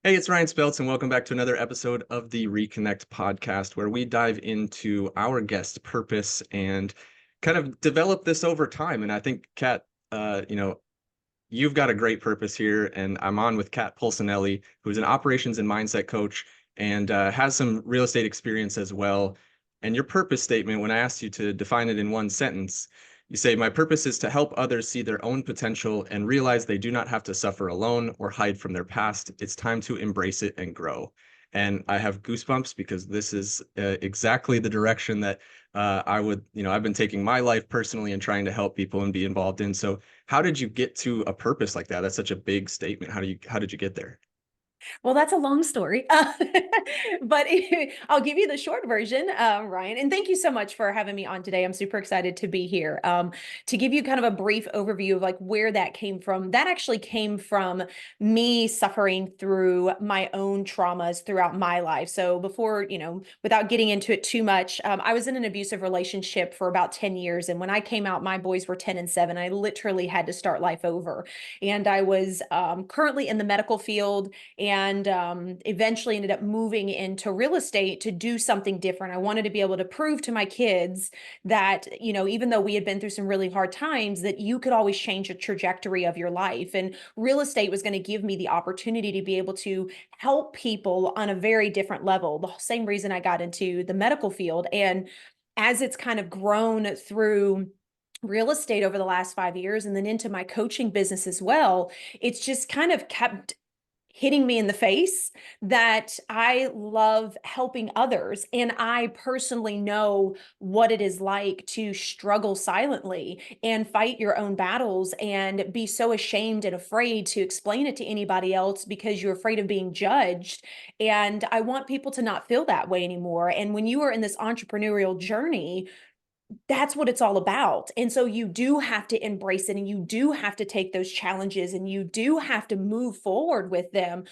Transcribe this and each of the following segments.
Hey, it's Ryan Speltz, and welcome back to another episode of the REConnect podcast, where we dive into our guest purpose and kind of develop this over time. And I think, Kat, you've got a great purpose here, and I'm on with Kat Polsinelli, who's an operations and mindset coach and has some real estate experience as well. And your purpose statement, when I asked you to define it in one sentence, you say, "My purpose is to help others see their own potential and realize they do not have to suffer alone or hide from their past. It's time to embrace it and grow." And I have goosebumps because this is exactly the direction that I've been taking my life personally and trying to help people and be involved in. So how did you get to a purpose like that? That's such a big statement. How did you get there? Well, that's a long story, but I'll give you the short version, Ryan. And thank you so much for having me on today. I'm super excited to be here. To give you kind of a brief overview of like where that came from, that actually came from me suffering through my own traumas throughout my life. So before, without getting into it too much, I was in an abusive relationship for about 10 years. And when I came out, my boys were 10 and 7. I literally had to start life over. And I was currently in the medical field and eventually ended up moving into real estate to do something different. I wanted to be able to prove to my kids that, even though we had been through some really hard times, that you could always change the trajectory of your life. And real estate was going to give me the opportunity to be able to help people on a very different level. The same reason I got into the medical field. And as it's kind of grown through real estate over the last 5 years and then into my coaching business as well, it's just kind of kept hitting me in the face that I love helping others. And I personally know what it is like to struggle silently and fight your own battles and be so ashamed and afraid to explain it to anybody else because you're afraid of being judged. And I want people to not feel that way anymore. And when you are in this entrepreneurial journey, that's what it's all about. And so you do have to embrace it and you do have to take those challenges and you do have to move forward with them.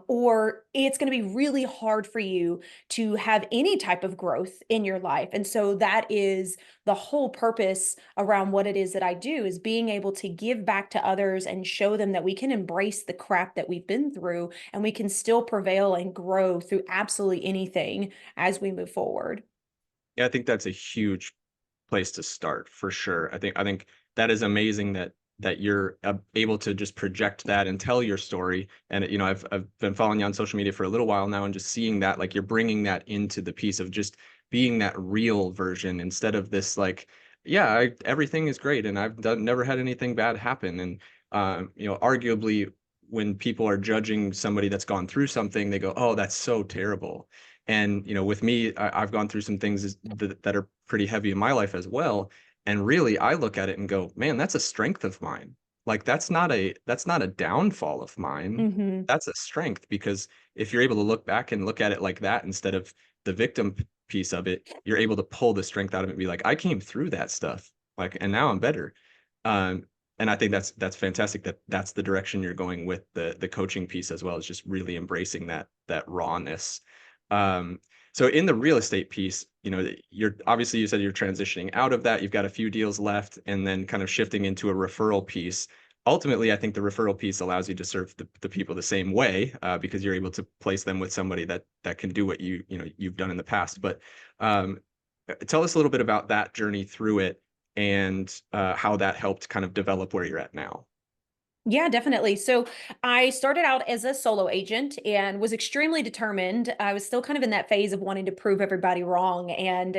Or it's going to be really hard for you to have any type of growth in your life. And so that is the whole purpose around what it is that I do, is being able to give back to others and show them that we can embrace the crap that we've been through and we can still prevail and grow through absolutely anything as we move forward. Yeah, I think that's a huge place to start for sure. I think that is amazing that you're able to just project that and tell your story. And I've been following you on social media for a little while now, and just seeing that, like, you're bringing that into the piece of just being that real version instead of this, like, yeah, everything is great and never had anything bad happen. And arguably, when people are judging somebody that's gone through something, they go, "Oh, that's so terrible." And with me, I've gone through some things that are pretty heavy in my life as well. And really, I look at it and go, "Man, that's a strength of mine. Like, that's not a downfall of mine. Hmm. That's a strength." Because if you're able to look back and look at it like that instead of the victim piece of it, you're able to pull the strength out of it and be like, "I came through that stuff, like, and now I'm better." Um, and I think that's fantastic that that's the direction you're going with the coaching piece as well, is just really embracing that rawness. Um, so in the real estate piece, you're obviously, you said you're transitioning out of that. You've got a few deals left and then kind of shifting into a referral piece. Ultimately, I think the referral piece allows you to serve the people the same way, because you're able to place them with somebody that can do what you've done in the past. But tell us a little bit about that journey through it and how that helped kind of develop where you're at now. Yeah, definitely. So I started out as a solo agent and was extremely determined. I was still kind of in that phase of wanting to prove everybody wrong and,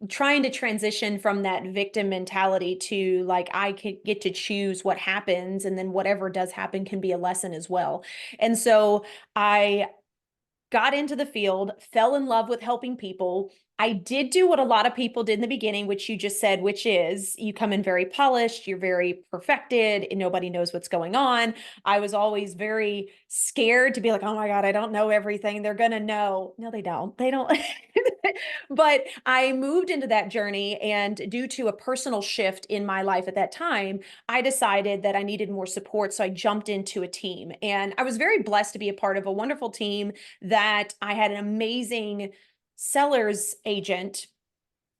trying to transition from that victim mentality to like, I could get to choose what happens. And then whatever does happen can be a lesson as well. And so I got into the field, fell in love with helping people. I did do what a lot of people did in the beginning, which you just said, which is you come in very polished, you're very perfected, and nobody knows what's going on. I was always very scared to be like, oh my God, I don't know everything. They're going to know. No, they don't. They don't. But I moved into that journey, and due to a personal shift in my life at that time, I decided that I needed more support. So I jumped into a team, and I was very blessed to be a part of a wonderful team that I had an amazing seller's agent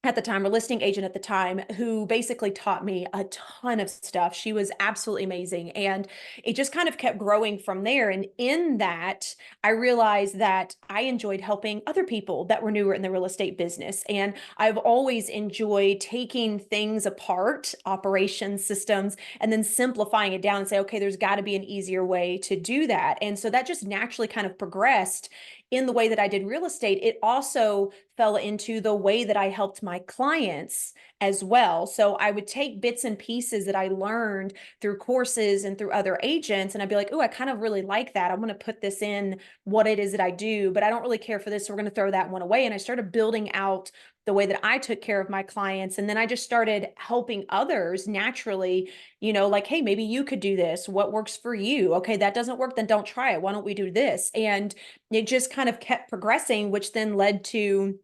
at the time, a listing agent at the time, who basically taught me a ton of stuff. She was absolutely amazing. And it just kind of kept growing from there. And in that, I realized that I enjoyed helping other people that were newer in the real estate business. And I've always enjoyed taking things apart, operations, systems, and then simplifying it down and say, okay, there's got to be an easier way to do that. And so that just naturally kind of progressed in the way that I did real estate. It also fell into the way that I helped my clients as well. So I would take bits and pieces that I learned through courses and through other agents, and I'd be like, oh, I kind of really like that. I'm going to put this in what it is that I do, but I don't really care for this. So we're going to throw that one away. And I started building out the way that I took care of my clients. And then I just started helping others naturally, like, hey, maybe you could do this. What works for you? Okay, that doesn't work, then don't try it. Why don't we do this? And it just kind of kept progressing, which then led to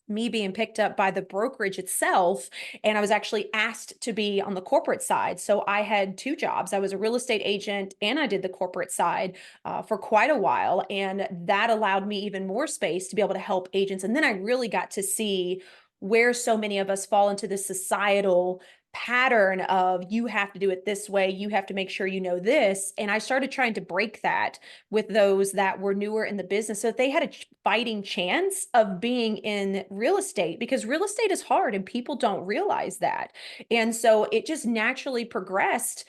me being picked up by the brokerage itself. And I was actually asked to be on the corporate side. So I had two jobs. I was a real estate agent and I did the corporate side for quite a while. And that allowed me even more space to be able to help agents. And then I really got to see where so many of us fall into this societal pattern of you have to do it this way, you have to make sure you know this. And I started trying to break that with those that were newer in the business so that they had a fighting chance of being in real estate, because real estate is hard and people don't realize that. And so it just naturally progressed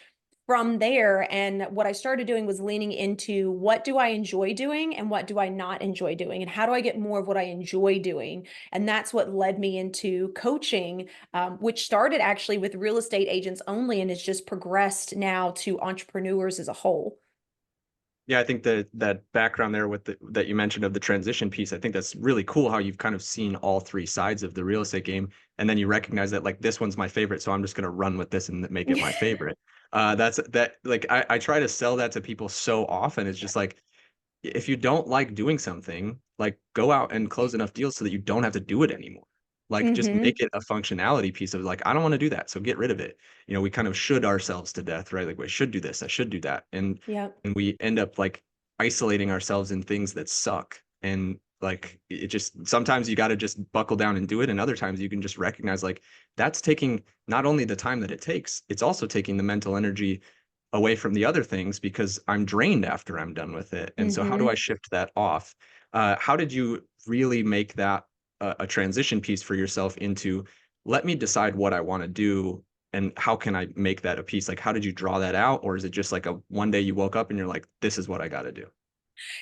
from there. And what I started doing was leaning into what do I enjoy doing and what do I not enjoy doing? And how do I get more of what I enjoy doing? And that's what led me into coaching, which started actually with real estate agents only and has just progressed now to entrepreneurs as a whole. Yeah, I think that background there with that you mentioned of the transition piece, I think that's really cool how you've kind of seen all three sides of the real estate game. And then you recognize that like this one's my favorite, so I'm just gonna run with this and make it my favorite. That's that like I try to sell that to people so often. It's just like if you don't like doing something, like go out and close enough deals so that you don't have to do it anymore. Like just Mm-hmm. make it a functionality piece of like, I don't want to do that. So get rid of it. We kind of should ourselves to death, right? Like we should do this, I should do that. Yeah. And we end up like isolating ourselves in things that suck. And like it just sometimes you got to just buckle down and do it. And other times you can just recognize like that's taking not only the time that it takes, it's also taking the mental energy away from the other things because I'm drained after I'm done with it. And so how do Mm-hmm. I shift that off? How did you really make that a transition piece for yourself into let me decide what I want to do and how can I make that a piece? Like, how did you draw that out? Or is it just like a one day you woke up and you're like, this is what I got to do?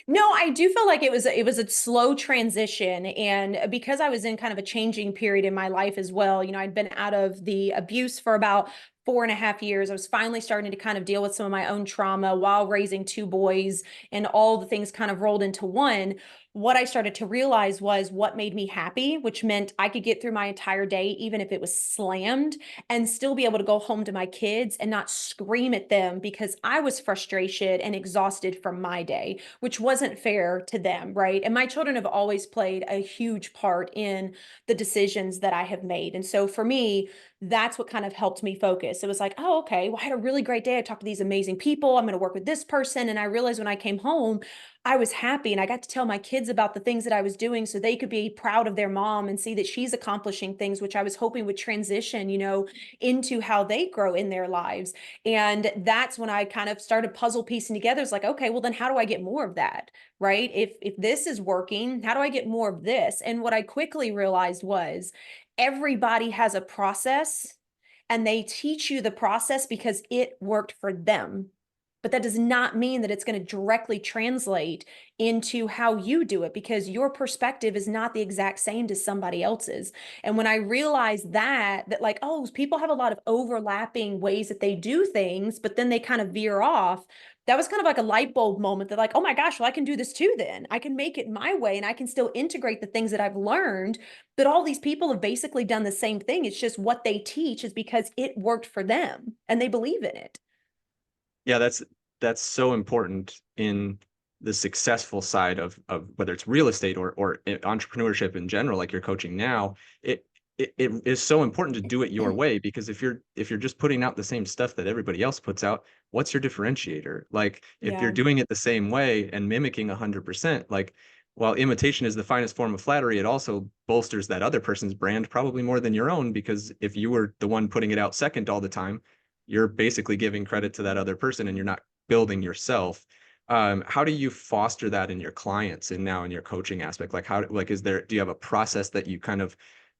No, I do feel like it was a slow transition, and because I was in kind of a changing period in my life as well. I'd been out of the abuse for about 4.5 years. I was finally starting to kind of deal with some of my own trauma while raising two boys, and all the things kind of rolled into one. What I started to realize was what made me happy, which meant I could get through my entire day, even if it was slammed, and still be able to go home to my kids and not scream at them because I was frustrated and exhausted from my day, which wasn't fair to them, right? And my children have always played a huge part in the decisions that I have made. And so for me, that's what kind of helped me focus. It was like, oh, okay, well, I had a really great day. I talked to these amazing people. I'm going to work with this person. And I realized when I came home, I was happy and I got to tell my kids about the things that I was doing so they could be proud of their mom and see that she's accomplishing things, which I was hoping would transition, into how they grow in their lives. And that's when I kind of started puzzle piecing together. It's like, okay, well then how do I get more of that? Right? If this is working, how do I get more of this? And what I quickly realized was everybody has a process and they teach you the process because it worked for them. But that does not mean that it's going to directly translate into how you do it because your perspective is not the exact same to somebody else's. And when I realized that like, oh, people have a lot of overlapping ways that they do things, but then they kind of veer off. That was kind of like a light bulb moment that like, oh my gosh, well, I can do this too then. I can make it my way and I can still integrate the things that I've learned. But all these people have basically done the same thing. It's just what they teach is because it worked for them and they believe in it. Yeah, that's so important in the successful side of whether it's real estate or entrepreneurship in general, like you're coaching now. It is so important to do it your way because if you're just putting out the same stuff that everybody else puts out, what's your differentiator? Like if you're Yeah. doing it the same way and mimicking 100%, like while imitation is the finest form of flattery, it also bolsters that other person's brand probably more than your own, because if you were the one putting it out second all the time, you're basically giving credit to that other person and you're not building yourself. How do you foster that in your clients and now in your coaching aspect? Like do you have a process that you kind of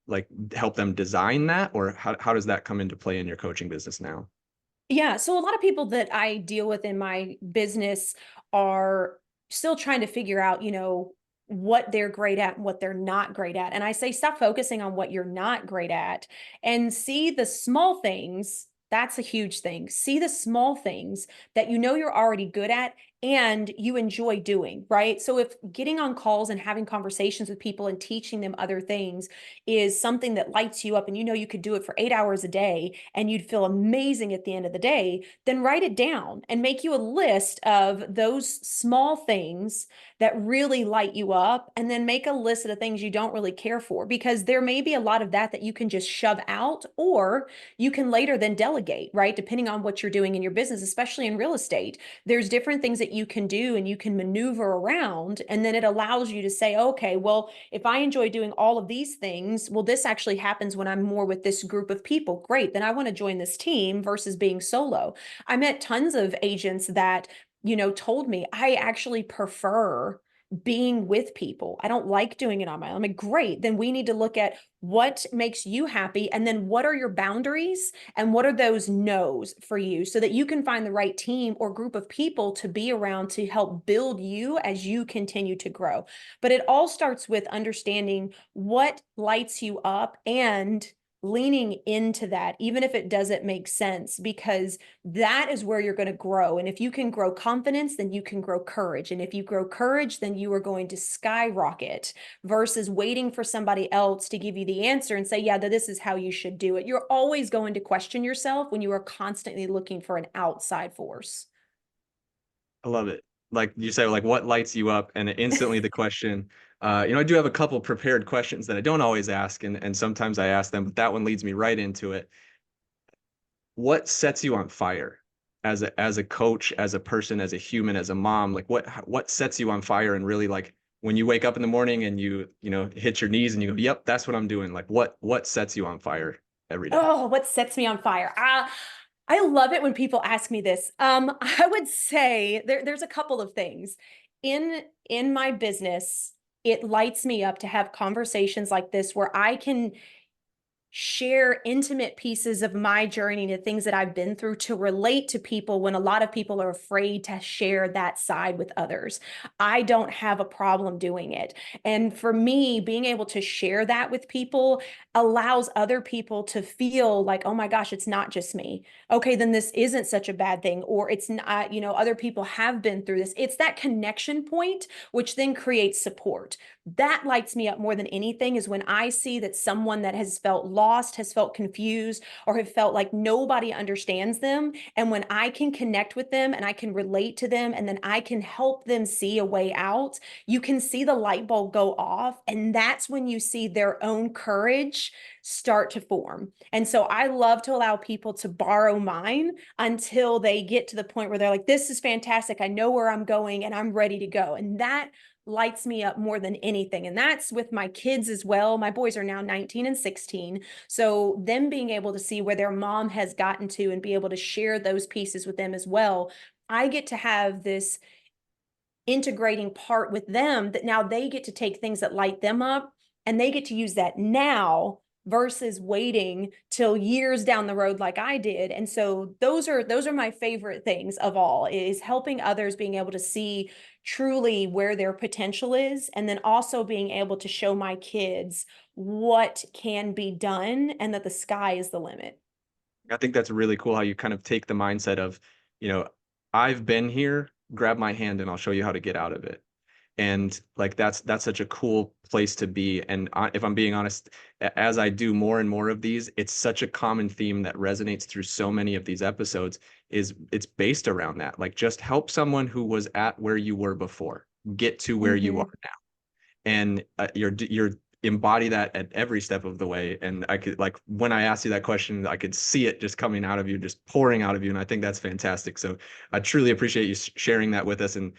like help them design that, or how does that come into play in your coaching business now? Yeah. So a lot of people that I deal with in my business are still trying to figure out, what they're great at and what they're not great at. And I say, stop focusing on what you're not great at and see the small things. That's a huge thing. See the small things that you're already good at and you enjoy doing, right? So if getting on calls and having conversations with people and teaching them other things is something that lights you up and you could do it for 8 hours a day and you'd feel amazing at the end of the day, then write it down and make you a list of those small things that really light you up, and then make a list of the things you don't really care for, because there may be a lot of that you can just shove out, or you can later then delegate, right? Depending on what you're doing in your business, especially in real estate, there's different things that you can do and you can maneuver around. And then it allows you to say, okay, well, if I enjoy doing all of these things, well, this actually happens when I'm more with this group of people. Great. Then I want to join this team versus being solo. I met tons of agents that, told me, I actually prefer being with people. I don't like doing it on my own. I'm like, great. Then we need to look at what makes you happy. And then what are your boundaries and what are those no's for you, so that you can find the right team or group of people to be around to help build you as you continue to grow. But it all starts with understanding what lights you up and leaning into that, even if it doesn't make sense, because that is where you're going to grow. And if you can grow confidence, then you can grow courage. And if you grow courage, then you are going to skyrocket, versus waiting for somebody else to give you the answer and say, yeah, this is how you should do it. You're always going to question yourself when you are constantly looking for an outside force. I love it. Like you say, like what lights you up, and instantly the question. I do have a couple prepared questions that I don't always ask, and sometimes I ask them, but that one leads me right into it. What sets you on fire as a coach, as a person, as a human, as a mom? Like what sets you on fire, and really, like when you wake up in the morning and you hit your knees and you go, yep, that's what I'm doing. Like what sets you on fire every day? Oh, what sets me on fire? I love it when people ask me this. I would say there's a couple of things in my business. It lights me up to have conversations like this where I can share intimate pieces of my journey, to things that I've been through, to relate to people when a lot of people are afraid to share that side with others. I don't have a problem doing it. And for me, being able to share that with people allows other people to feel like, oh my gosh, it's not just me. Okay, then this isn't such a bad thing. Or it's not, other people have been through this. It's that connection point, which then creates support. That lights me up more than anything, is when I see that someone that has felt lost, has felt confused, or have felt like nobody understands them. And when I can connect with them and I can relate to them, and then I can help them see a way out, you can see the light bulb go off. And that's when you see their own courage start to form. And so I love to allow people to borrow mine until they get to the point where they're like, this is fantastic. I know where I'm going and I'm ready to go. And that lights me up more than anything. And that's with my kids as well. My boys are now 19 and 16. So them being able to see where their mom has gotten to and be able to share those pieces with them as well. I get to have this integrating part with them, that now they get to take things that light them up and they get to use that now versus waiting till years down the road like I did. And so those are my favorite things of all, is helping others, being able to see truly where their potential is, and then also being able to show my kids what can be done and that the sky is the limit. I think that's really cool how you kind of take the mindset of, you know, I've been here, grab my hand and I'll show you how to get out of it. And like that's such a cool place to be. And if I'm being honest, as I do more and more of these, it's such a common theme that resonates through so many of these episodes. It's based around that. Like, just help someone who was at where you were before get to where you are now. And embody that at every step of the way. And I could, like, when I asked you that question, I could see it just coming out of you, just pouring out of you. And I think that's fantastic. So I truly appreciate you sharing that with us. And,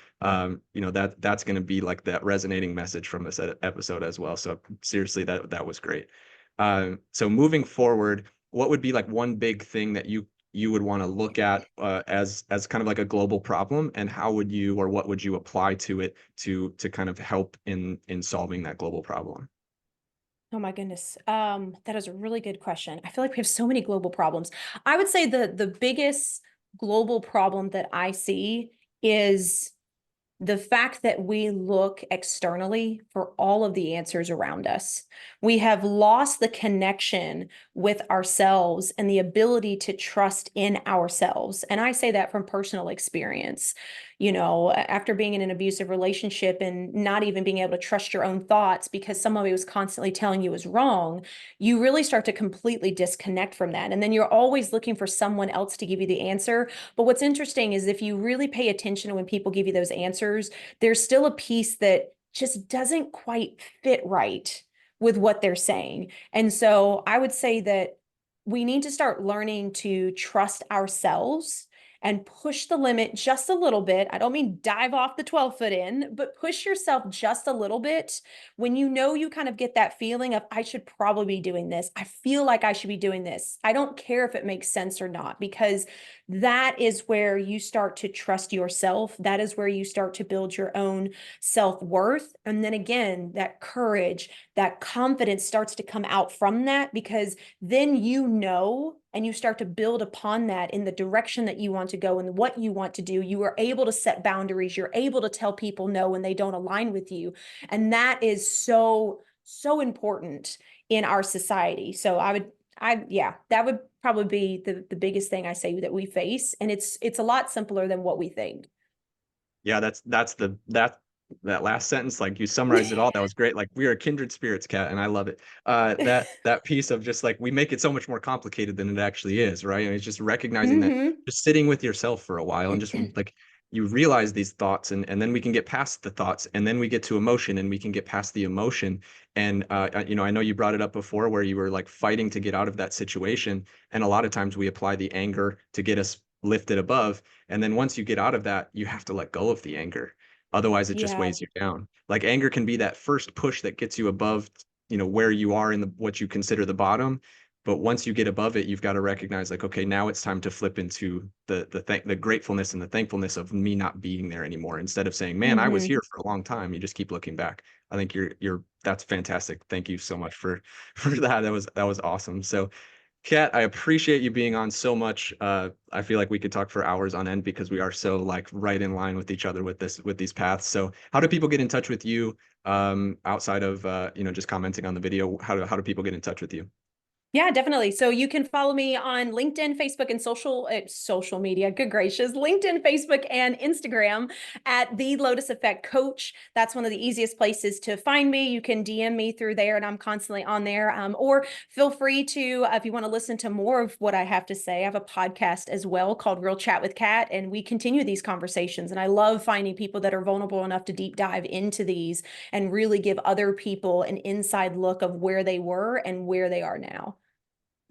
you know, that's going to be like that resonating message from this episode as well. So seriously, that was great. So moving forward, what would be like one big thing that you would want to look at as kind of like a global problem, and how would you, or what would you apply to it to kind of help in solving that global problem? Oh my goodness. That is a really good question. I feel like we have so many global problems. I would say the biggest global problem that I see is the fact that we look externally for all of the answers around us. We have lost the connection with ourselves and the ability to trust in ourselves. And I say that from personal experience. You know, after being in an abusive relationship and not even being able to trust your own thoughts because somebody was constantly telling you was wrong, you really start to completely disconnect from that. And then you're always looking for someone else to give you the answer. But what's interesting is if you really pay attention to when people give you those answers, there's still a piece that just doesn't quite fit right with what they're saying. And so I would say that we need to start learning to trust ourselves and push the limit just a little bit. I don't mean dive off the 12-foot in, but push yourself just a little bit when you know you kind of get that feeling of, I should probably be doing this. I feel like I should be doing this. I don't care if it makes sense or not, because that is where you start to trust yourself. That is where you start to build your own self-worth. And then again, that courage, that confidence starts to come out from that, because then you know, and you start to build upon that in the direction that you want to go and what you want to do. You are able to set boundaries. You're able to tell people no when they don't align with you. And that is so, so important in our society. So yeah, that would probably be the biggest thing I say that we face. And it's a lot simpler than what we think. Yeah, that last sentence, like you summarized it all. That was great. Like, we are kindred spirits, Kat, and I love it. That piece of just like, we make it so much more complicated than it actually is, right? And it's just recognizing that, Mm-hmm. just sitting with yourself for a while and just like, you realize these thoughts, and then we can get past the thoughts, and then we get to emotion, and we can get past the emotion. And you know, I know you brought it up before where you were like fighting to get out of that situation, and a lot of times we apply the anger to get us lifted above. And then once you get out of that, you have to let go of the anger. Otherwise, it just Yeah. weighs you down. Like, anger can be that first push that gets you above, you know, where you are in what you consider the bottom. But once you get above it, you've got to recognize, like, okay, now it's time to flip into the gratefulness and the thankfulness of me not being there anymore. Instead of saying, man, I was Mm-hmm. here for a long time, you just keep looking back. I think that's fantastic. Thank you so much for for that. That was awesome. So, Kat, I appreciate you being on so much. I feel like we could talk for hours on end because we are so like right in line with each other with these paths. So how do people get in touch with you, outside of you know, just commenting on the video? How do people get in touch with you? Yeah, definitely. So you can follow me on LinkedIn, Facebook, and social media. Good gracious, LinkedIn, Facebook, and Instagram at the Lotus Effect Coach. That's one of the easiest places to find me. You can DM me through there, and I'm constantly on there. Or feel free to, if you want to listen to more of what I have to say, I have a podcast as well called Real Chat with Kat, and we continue these conversations. And I love finding people that are vulnerable enough to deep dive into these and really give other people an inside look of where they were and where they are now.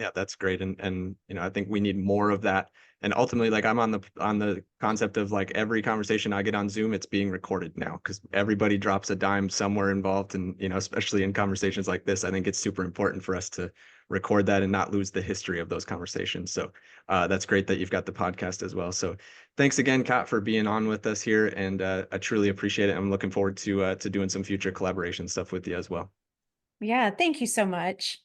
Yeah, that's great. And you know, I think we need more of that. And ultimately, like, I'm on the concept of like, every conversation I get on Zoom, it's being recorded now, because everybody drops a dime somewhere involved. And, you know, especially in conversations like this, I think it's super important for us to record that and not lose the history of those conversations. So that's great that you've got the podcast as well. So thanks again, Kat, for being on with us here. And I truly appreciate it. I'm looking forward to doing some future collaboration stuff with you as well. Yeah, thank you so much.